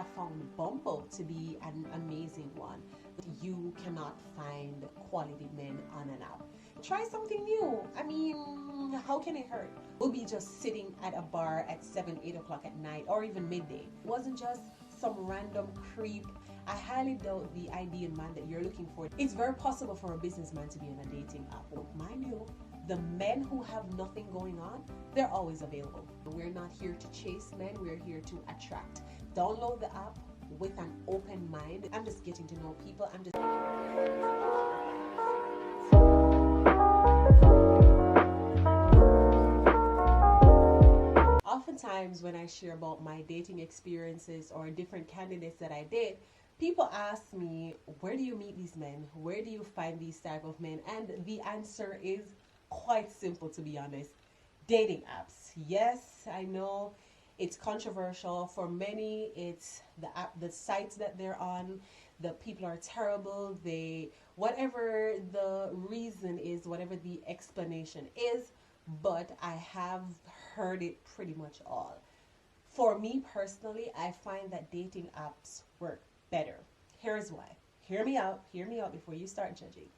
have found Bumble to be an amazing one. You cannot find quality men on an app. Try something new. I mean, how can it hurt? We'll be just sitting at a bar at 7, 8 o'clock at night or even midday. It wasn't just some random creep. I highly doubt the ideal man that you're looking for. It's very possible for a businessman to be on a dating app. Mind you, the men who have nothing going on, they're always available. We're not here to chase men, we're here to attract. Download the app with an open mind. I'm just getting to know people. Oftentimes when I share about my dating experiences or different candidates that I date, people ask me, where do you meet these men? Where do you find these type of men? And the answer is quite simple, to be honest. Dating apps. Yes, I know it's controversial. For many, it's the sites that they're on. The people are terrible. Whatever the reason is, whatever the explanation is, but I have heard it pretty much all. For me personally, I find that dating apps work better. Here's why. Hear me out before you start judging.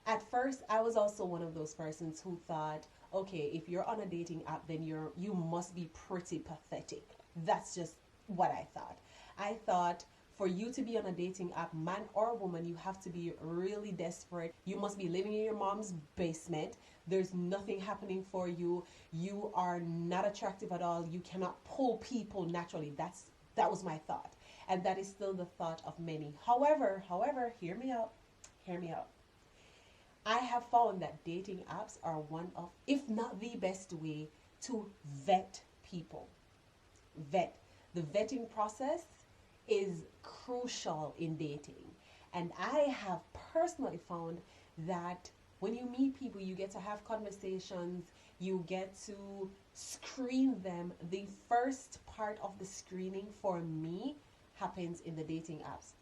At first, I was also one of those persons who thought, okay, if you're on a dating app, then you must be pretty pathetic. That's just what I thought. I thought for you to be on a dating app, man or woman, you have to be really desperate. You must be living in your mom's basement. There's nothing happening for you. You are not attractive at all. You cannot pull people naturally. That was my thought. And that is still the thought of many. However, hear me out. I have found that dating apps are one of, if not the best way to vet people. The vetting process is crucial in dating. And I have personally found that when you meet people, you get to have conversations, you get to screen them. The first part of the screening for me happens in the dating apps.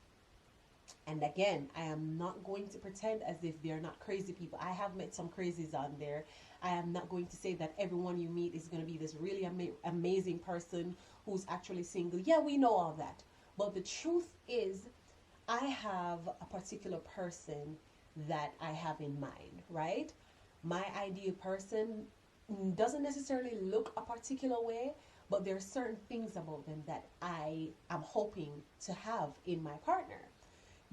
And again, I am not going to pretend as if they're not crazy people. I have met some crazies on there. I am not going to say that everyone you meet is going to be this really amazing person who's actually single. Yeah, we know all that. But the truth is, I have a particular person that I have in mind, right? My ideal person doesn't necessarily look a particular way, but there are certain things about them that I am hoping to have in my partner.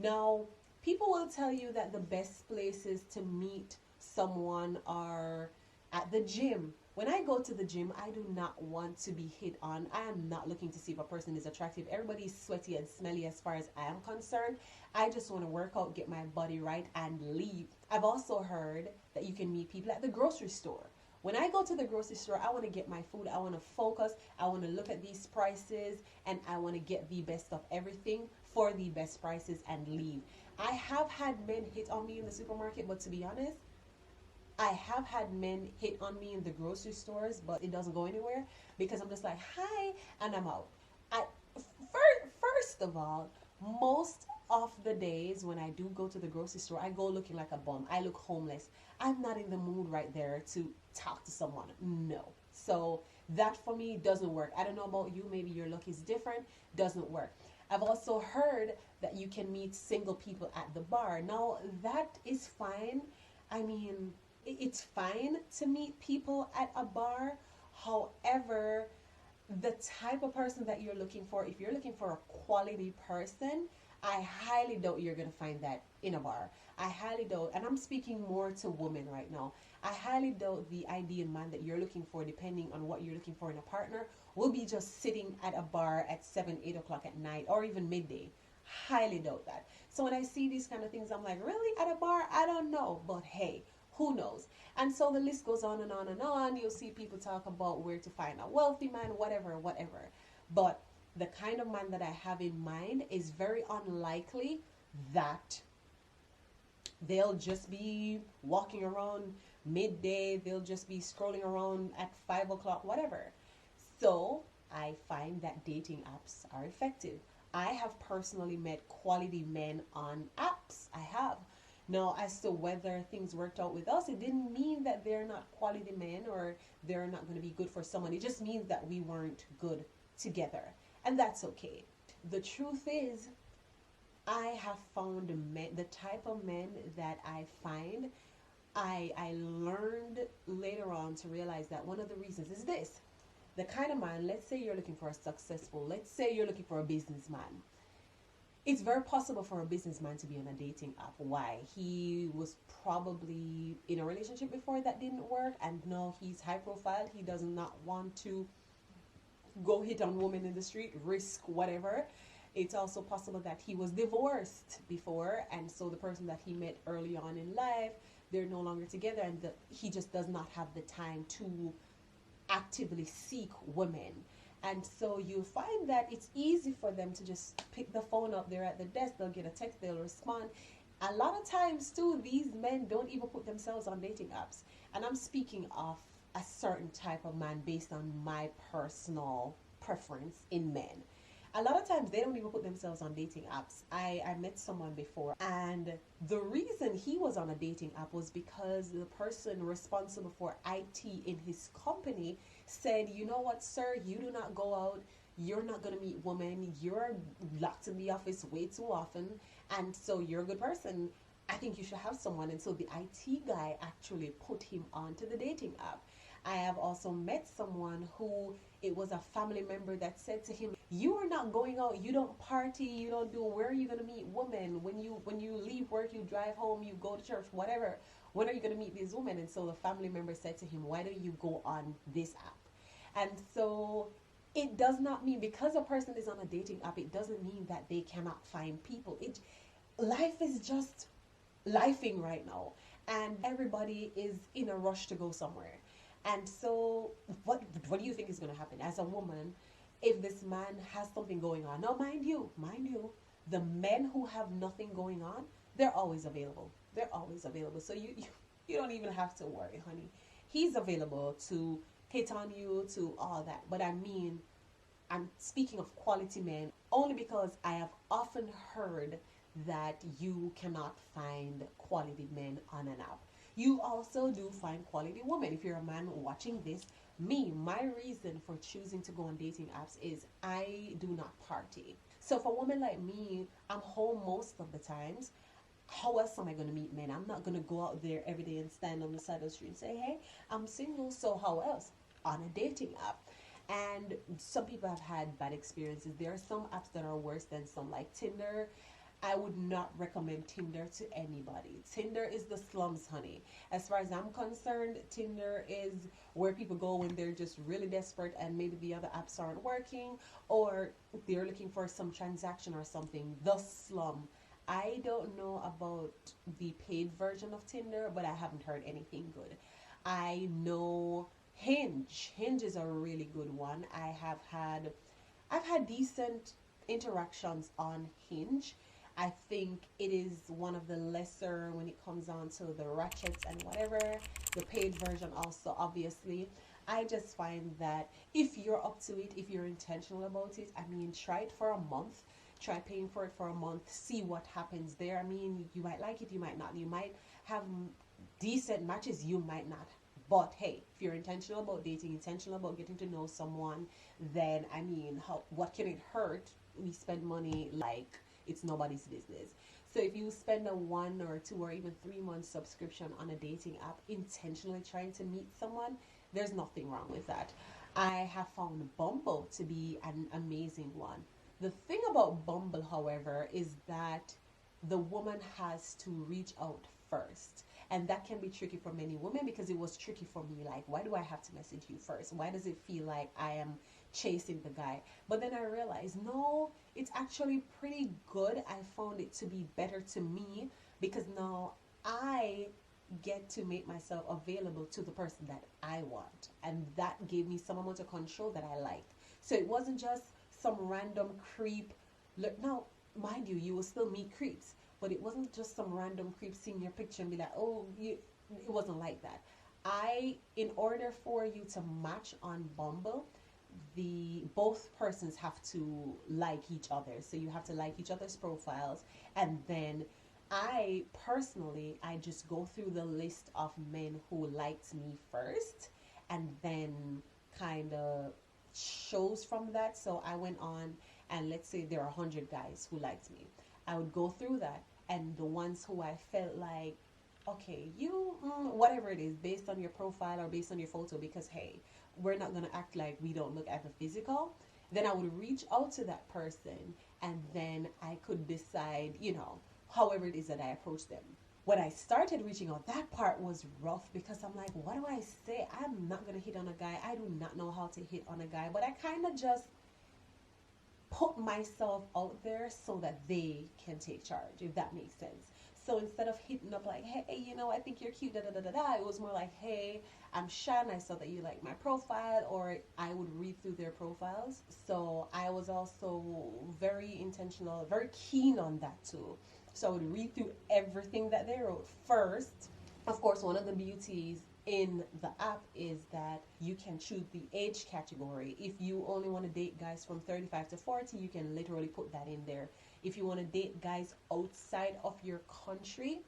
Now, people will tell you that the best places to meet someone are at the gym. When I go to the gym, I do not want to be hit on. I am not looking to see if a person is attractive. Everybody's sweaty and smelly as far as I am concerned. I just want to work out, get my body right, and leave. I've also heard that you can meet people at the grocery store. When I go to the grocery store, I want to get my food. I want to focus. I want to look at these prices, and I want to get the best of everything for the best prices and leave. I have had men hit on me in the supermarket, but to be honest, I have had men hit on me in the grocery stores, but it doesn't go anywhere because I'm just like, hi, and I'm out. First of all, most of the days when I do go to the grocery store, I go looking like a bum. I look homeless. I'm not in the mood right there to talk to someone. No. So that for me doesn't work. I don't know about you. Maybe your look is different. Doesn't work. I've also heard that you can meet single people at the bar. Now, that is fine. I mean, it's fine to meet people at a bar. However, the type of person that you're looking for, if you're looking for a quality person, I highly doubt you're going to find that in a bar. I highly doubt, and I'm speaking more to women right now, I highly doubt the ideal man that you're looking for, depending on what you're looking for in a partner, will be just sitting at a bar at 7, 8 o'clock at night or even midday. Highly doubt that. So when I see these kind of things, I'm like, really? At a bar? I don't know. But hey, who knows? And so the list goes on and on and on. You'll see people talk about where to find a wealthy man, whatever. But the kind of man that I have in mind is very unlikely that they'll just be walking around midday. They'll just be scrolling around at 5 o'clock, whatever. So I find that dating apps are effective. I have personally met quality men on apps. I have. Now, as to whether things worked out with us, it didn't mean that they're not quality men or they're not going to be good for someone. It just means that we weren't good together. And that's okay. The truth is, I have found men, the type of men that I find, I learned later on to realize that one of the reasons is this. The kind of man, let's say you're looking for a successful, let's say you're looking for a businessman. It's very possible for a businessman to be on a dating app. Why? He was probably in a relationship before that didn't work, and now he's high profile. He does not want to go hit on women in the street, risk whatever. It's also possible that he was divorced before, and so the person that he met early on in life, they're no longer together, and he just does not have the time to actively seek women. And so you find that it's easy for them to just pick the phone up. They're at the desk, they'll get a text, they'll respond. A lot of times, too, these men don't even put themselves on dating apps. And I'm speaking of a certain type of man based on my personal preference in men. A lot of times they don't even put themselves on dating apps. I met someone before, and the reason he was on a dating app was because the person responsible for IT in his company said, you know what, sir, you do not go out, you're not going to meet women, you're locked in the office way too often, and so you're a good person. I think you should have someone. And so the IT guy actually put him onto the dating app. I have also met someone who, it was a family member that said to him, you are not going out, you don't party, you don't do, where are you going to meet women? When you leave work, you drive home, you go to church, whatever. When are you going to meet these women? And so the family member said to him, why don't you go on this app? And so it does not mean, because a person is on a dating app, it doesn't mean that they cannot find people. Life is just lifing right now, and everybody is in a rush to go somewhere. And so what do you think is going to happen as a woman if this man has something going on? Now, mind you, the men who have nothing going on, they're always available. They're always available. So you don't even have to worry, honey. He's available to hit on you, to all that. But I mean, I'm speaking of quality men only because I have often heard that you cannot find quality men on an app. You also do find quality women. If you're a man watching this, my reason for choosing to go on dating apps is I do not party. So for a woman like me, I'm home most of the times. How else am I going to meet men? I'm not going to go out there every day and stand on the side of the street and say, hey, I'm single, so how else? On a dating app. And some people have had bad experiences. There are some apps that are worse than some, like Tinder. I would not recommend Tinder to anybody. Tinder is the slums, honey. As far as I'm concerned, Tinder is where people go when they're just really desperate and maybe the other apps aren't working, or they're looking for some transaction or something. The slum. I don't know about the paid version of Tinder, but I haven't heard anything good. I know Hinge. Hinge is a really good one. I've had decent interactions on Hinge. I think it is one of the lesser when it comes on to the ratchets and whatever. The paid version also, obviously. I just find that if you're up to it, if you're intentional about it, I mean, try it for a month. Try paying for it for a month. See what happens there. I mean, you might like it, you might not. You might have decent matches, you might not. But hey, if you're intentional about dating, intentional about getting to know someone, then I mean, what can it hurt? We spend money like it's nobody's business. So if you spend a 1 or 2 or even 3 month subscription on a dating app intentionally trying to meet someone, there's nothing wrong with that. I have found Bumble to be an amazing one. The thing about Bumble, however, is that the woman has to reach out first. And that can be tricky for many women, because it was tricky for me. Like, why do I have to message you first? Why does it feel like I am chasing the guy? But then I realized, no, it's actually pretty good. I found it to be better to me, because now I get to make myself available to the person that I want. And that gave me some amount of control that I liked. So it wasn't just some random creep. Look, now, mind you, you will still meet creeps. But it wasn't just some random creep seeing your picture and be like, oh, it wasn't like that. In order for you to match on Bumble, both persons have to like each other. So you have to like each other's profiles. And then I just go through the list of men who liked me first, and then kind of shows from that. So I went on and let's say there are 100 guys who liked me. I would go through that, and the ones who I felt like, okay, you, whatever it is, based on your profile or based on your photo, because hey, we're not going to act like we don't look at the physical, then I would reach out to that person, and then I could decide, however it is that I approach them. When I started reaching out, that part was rough because I'm like, what do I say? I'm not going to hit on a guy. I do not know how to hit on a guy, but I kind of just put myself out there so that they can take charge, if that makes sense. So instead of hitting up like, hey, I think you're cute, da da da da da, it was more like, hey, I'm Shan, I saw that you like my profile, or I would read through their profiles. So I was also very intentional, very keen on that too. So I would read through everything that they wrote first. Of course, one of the beauties in the app is that you can choose the age category. If you only want to date guys from 35 to 40, you can literally put that in there. If you want to date guys outside of your country,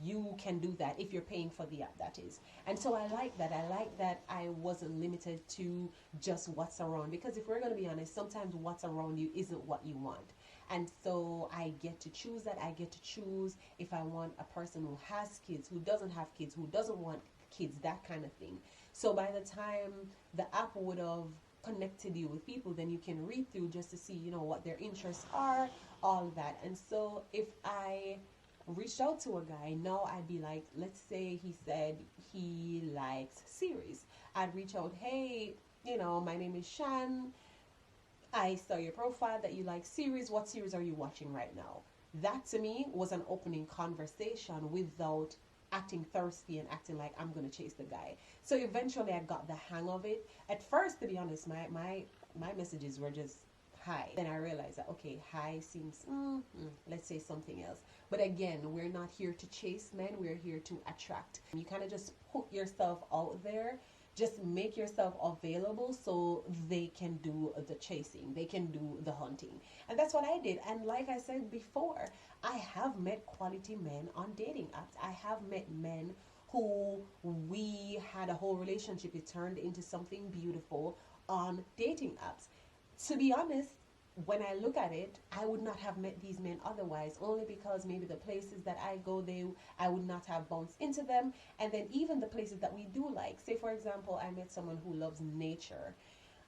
you can do that if you're paying for the app, that is. And so I like that. I like that I wasn't limited to just what's around, because if we're going to be honest, sometimes what's around you isn't what you want. And so I get to choose that. I get to choose if I want a person who has kids, who doesn't have kids, who doesn't want kids, that kind of thing. So by the time the app would have connected you with people, then you can read through just to see, what their interests are, all that. And so if I reached out to a guy, now I'd be like, let's say he said he likes series. I'd reach out, hey, my name is Shan. I saw your profile that you like series. What series are you watching right now? That to me was an opening conversation without acting thirsty and acting like I'm gonna chase the guy. So eventually I got the hang of it. At first, to be honest, my messages were just hi. Then I realized that okay, hi seems let's say something else. But again, we're not here to chase men, we're here to attract. You kind of just put yourself out there, just make yourself available so they can do the chasing, they can do the hunting. And that's what I did. And like I said before, I have met quality men on dating apps. I have met men who we had a whole relationship, it turned into something beautiful on dating apps. To be honest, when I look at it, I would not have met these men otherwise, only because maybe the places that I go, I would not have bounced into them. And then even the places that we do like, say for example, I met someone who loves nature.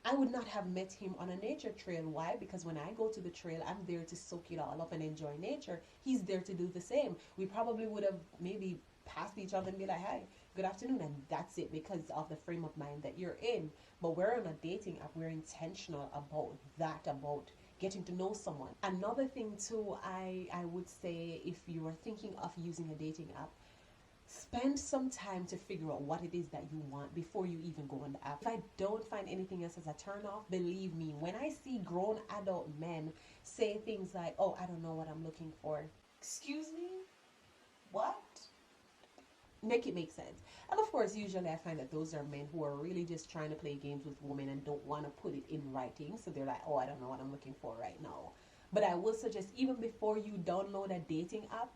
I would not have met him on a nature trail. Why? Because when I go to the trail, I'm there to soak it all up and enjoy nature. He's there to do the same. We probably would have maybe passed each other and be like, hi, good afternoon, and that's it, because of the frame of mind that you're in. But we're on a dating app, we're intentional about that, about getting to know someone. Another thing too, I would say, if you are thinking of using a dating app, spend some time to figure out what it is that you want before you even go on the app. If I don't find anything else as a turn off, believe me, when I see grown adult men say things like, oh, I don't know what I'm looking for. Excuse me? What? Make it make sense. And of course, usually I find that those are men who are really just trying to play games with women and don't want to put it in writing. So they're like, oh, I don't know what I'm looking for right now. But I will suggest, even before you download a dating app,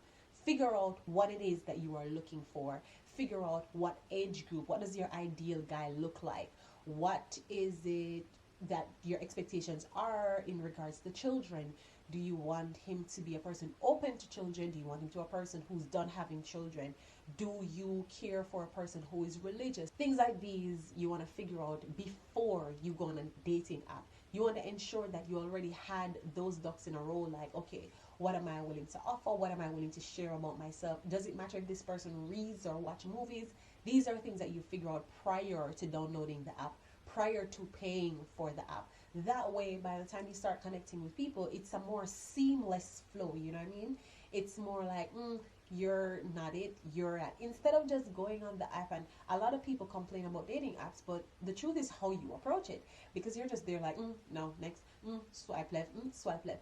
figure out what it is that you are looking for. Figure out what age group, what does your ideal guy look like? What is it that your expectations are in regards to children? Do you want him to be a person open to children? Do you want him to be a person who's done having children? Do you care for a person who is religious? Things like these you want to figure out before you go on a dating app. You want to ensure that you already had those ducks in a row, like, okay, what am I willing to offer? What am I willing to share about myself? Does it matter if this person reads or watch movies? These are things that you figure out prior to downloading the app, prior to paying for the app. That way, by the time you start connecting with people, it's a more seamless flow, you know what I mean? It's more like, you're not it, you're at. Instead of just going on the app, and a lot of people complain about dating apps, but the truth is how you approach it. Because you're just there like, no, next, swipe left, swipe left.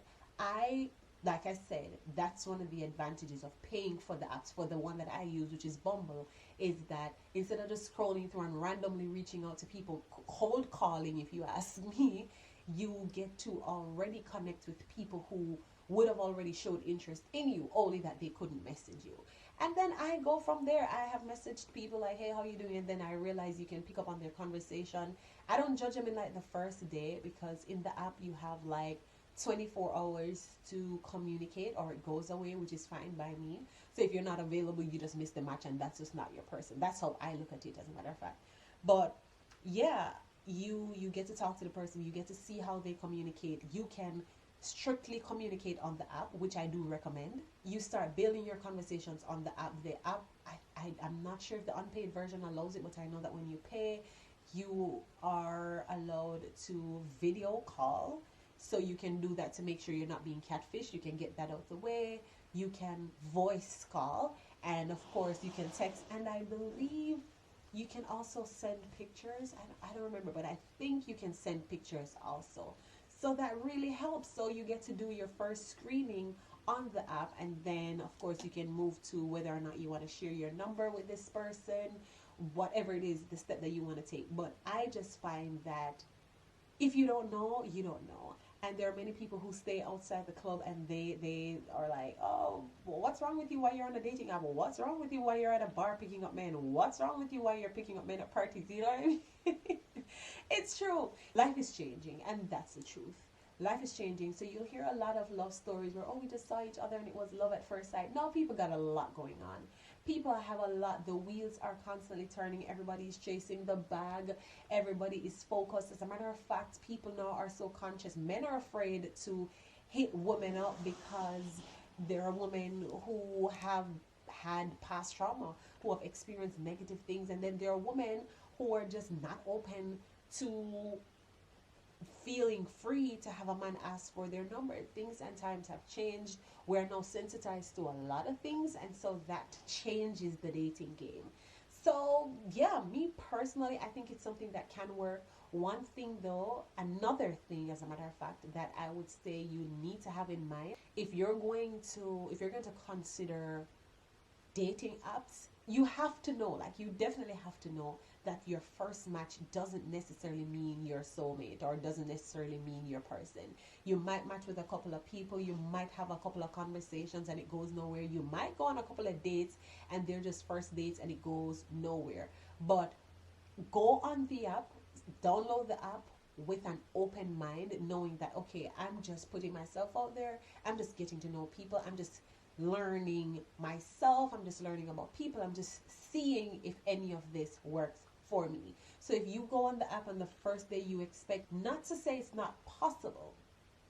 Like I said, that's one of the advantages of paying for the apps. For the one that I use, which is Bumble, is that instead of just scrolling through and randomly reaching out to people, cold calling if you ask me, you get to already connect with people who would have already showed interest in you, only that they couldn't message you. And then I go from there. I have messaged people like, hey, how you doing? And then I realize you can pick up on their conversation. I don't judge them in like the first day, because in the app you have like 24 hours to communicate, or it goes away, which is fine by me. So if you're not available, you just miss the match, and that's just not your person. That's how I look at it, as a matter of fact. But yeah, you get to talk to the person, you get to see how they communicate. You can strictly communicate on the app, which I do recommend. You start building your conversations on the app. The app, I'm not sure if the unpaid version allows it, but I know that when you pay, you are allowed to video call. So you can do that to make sure you're not being catfished. You can get that out the way. You can voice call, and of course you can text, and I believe you can also send pictures. I don't remember, but I think you can send pictures also. So that really helps. So you get to do your first screening on the app, and then of course you can move to whether or not you want to share your number with this person, whatever it is, the step that you want to take. But I just find that if you don't know, you don't know. And there are many people who stay outside the club, and they are like, oh, well, what's wrong with you while you're on a dating app? Well, what's wrong with you while you're at a bar picking up men? What's wrong with you while you're picking up men at parties? You know what I mean? It's true. Life is changing, and that's the truth. Life is changing. So you'll hear a lot of love stories where, oh, we just saw each other and it was love at first sight. Now people got a lot going on. People have a lot. The wheels are constantly turning. Everybody's chasing the bag. Everybody is focused. As a matter of fact, people now are so conscious. Men are afraid to hit women up because there are women who have had past trauma, who have experienced negative things, and then there are women who are just not open to feeling free to have a man ask for their number. Things and times have changed. We're now sensitized to a lot of things, and so that changes the dating game. So yeah, me personally, I think it's something that can work. One thing though, another thing, as a matter of fact, that I would say you need to have in mind, if you're going to consider dating apps, you have to know, like you definitely have to know that your first match doesn't necessarily mean your soulmate, or doesn't necessarily mean your person. You might match with a couple of people, you might have a couple of conversations and it goes nowhere. You might go on a couple of dates and they're just first dates and it goes nowhere. But go on the app, download the app with an open mind, knowing that, okay, I'm just putting myself out there, I'm just getting to know people, I'm just learning myself, I'm just learning about people, I'm just seeing if any of this works for me. So if you go on the app on the first day, you expect, not to say it's not possible,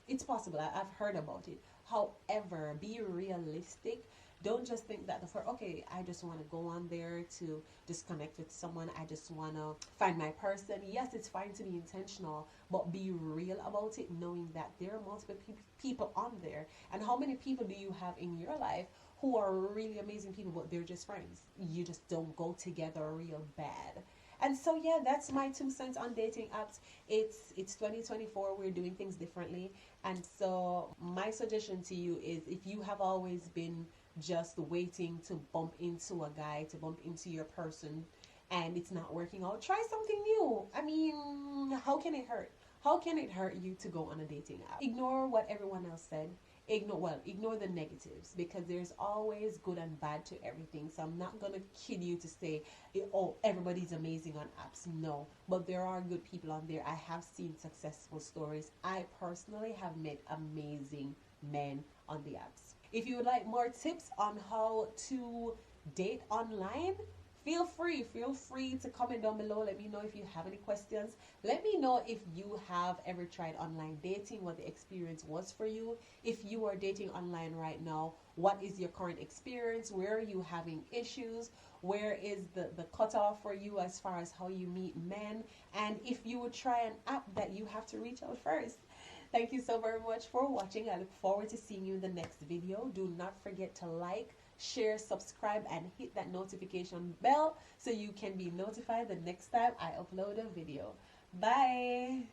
it's possible, I've heard about it. However, be realistic. Don't just think that okay, I just want to go on there to just connect with someone, I just want to find my person. Yes, it's fine to be intentional, but be real about it, knowing that there are multiple people on there. And how many people do you have in your life who are really amazing people, but they're just friends? You just don't go together real bad. And so yeah, that's my 2 cents on dating apps. It's 2024, we're doing things differently. And so my suggestion to you is, if you have always been just waiting to bump into a guy, to bump into your person, and it's not working out, try something new. I mean, how can it hurt? How can it hurt you to go on a dating app? Ignore what everyone else said. Ignore the negatives, because there's always good and bad to everything. So I'm not gonna kid you to say, oh, everybody's amazing on apps. No, but there are good people on there. I have seen successful stories. I personally have met amazing men on the apps. If you would like more tips on how to date online, feel free to comment down below. Let me know if you have any questions. Let me know if you have ever tried online dating, what the experience was for you. If you are dating online right now, what is your current experience? Where are you having issues? Where is the cutoff for you as far as how you meet men? And if you would try an app that you have to reach out first. Thank you so very much for watching. I look forward to seeing you in the next video. Do not forget to like, share, subscribe, and hit that notification bell so you can be notified the next time I upload a video. Bye.